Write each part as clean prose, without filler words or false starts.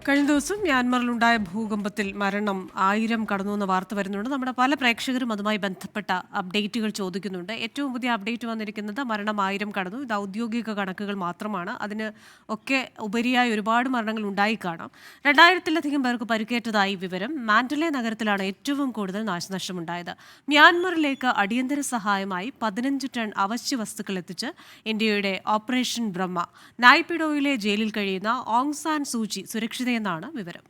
കഴിഞ്ഞ ദിവസം മ്യാൻമറിലുണ്ടായ ഭൂകമ്പത്തിൽ മരണം 1000 കടന്നു എന്ന വാർത്ത വരുന്നുണ്ട്. നമ്മുടെ പല പ്രേക്ഷകരും അതുമായി ബന്ധപ്പെട്ട അപ്ഡേറ്റുകൾ ചോദിക്കുന്നുണ്ട്. ഏറ്റവും പുതിയ അപ്ഡേറ്റ് വന്നിരിക്കുന്നത് മരണം 1000 കടന്നു. ഇത് ഔദ്യോഗിക കണക്കുകൾ മാത്രമാണ്. അതിന് ഒക്കെ ഉപരിയായി ഒരുപാട് മരണങ്ങൾ ഉണ്ടായി കാണാം. 2000-ലധികം പേർക്ക് പരിക്കേറ്റതായി വിവരം. മാൻഡലെ നഗരത്തിലാണ് ഏറ്റവും കൂടുതൽ നാശനഷ്ടമുണ്ടായത്. മ്യാൻമറിലേക്ക് അടിയന്തര സഹായമായി 15 ടൺ അവശ്യ വസ്തുക്കൾ എത്തിച്ച് ഇന്ത്യയുടെ ഓപ്പറേഷൻ ബ്രഹ്മ. നായ്പിഡോയിലെ ജയിലിൽ കഴിയുന്ന ഓങ് സാൻ സൂചി സുരക്ഷിത എന്നാണ് വിവരം.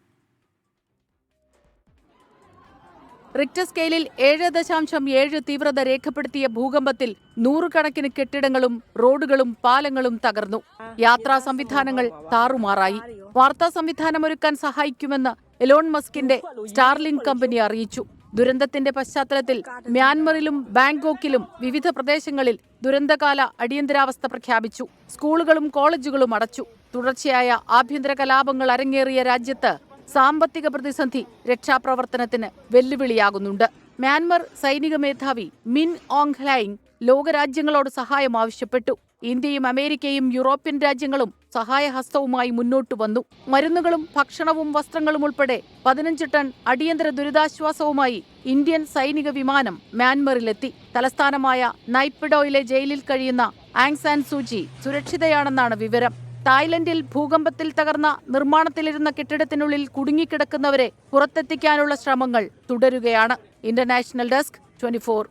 റിക്ടർ സ്കെയിലിൽ 7.7 തീവ്രത രേഖപ്പെടുത്തിയ ഭൂകമ്പത്തിൽ നൂറുകണക്കിന് കെട്ടിടങ്ങളും റോഡുകളും പാലങ്ങളും തകർന്നു. യാത്രാ സംവിധാനങ്ങൾ താറുമാറായി. വാർത്താ സംവിധാനമൊരുക്കാൻ സഹായിക്കുമെന്ന് എലോൺ മസ്കിന്റെ സ്റ്റാർലിങ്ക് കമ്പനി അറിയിച്ചു. ദുരന്തത്തിന്റെ പശ്ചാത്തലത്തിൽ മ്യാൻമറിലും ബാങ്കോക്കിലും വിവിധ പ്രദേശങ്ങളിൽ ദുരന്തകാല അടിയന്തരാവസ്ഥ പ്രഖ്യാപിച്ചു. സ്കൂളുകളും കോളേജുകളും അടച്ചു. തുടർച്ചയായ ആഭ്യന്തര കലാപങ്ങൾ അരങ്ങേറിയ രാജ്യത്ത് സാമ്പത്തിക പ്രതിസന്ധി രക്ഷാപ്രവർത്തനത്തിന് വെല്ലുവിളിയാകുന്നുണ്ട്. മ്യാൻമർ സൈനിക മേധാവി മിൻ ഓങ് ഹ്ലൈങ് ലോകരാജ്യങ്ങളോട് സഹായം ആവശ്യപ്പെട്ടു. ഇന്ത്യയും അമേരിക്കയും യൂറോപ്യൻ രാജ്യങ്ങളും സഹായഹസ്തവുമായി മുന്നോട്ടു വന്നു. മരുന്നുകളും ഭക്ഷണവും വസ്ത്രങ്ങളും ഉൾപ്പെടെ 15 ടൺ അടിയന്തര ദുരിതാശ്വാസവുമായി ഇന്ത്യൻ സൈനിക വിമാനം മ്യാൻമറിലെത്തി. തലസ്ഥാനമായ നൈപിഡോയിലെ ജയിലിൽ കഴിയുന്ന ആങ് സാൻ സൂചി സുരക്ഷിതയാണെന്നാണ് വിവരം. തായ്ലൻഡിൽ ഭൂകമ്പത്തിൽ തകർന്ന നിർമ്മാണത്തിലിരുന്ന കെട്ടിടത്തിനുള്ളിൽ കുടുങ്ങിക്കിടക്കുന്നവരെ പുറത്തെത്തിക്കാനുള്ള ശ്രമങ്ങൾ തുടരുകയാണ്. International desk 24.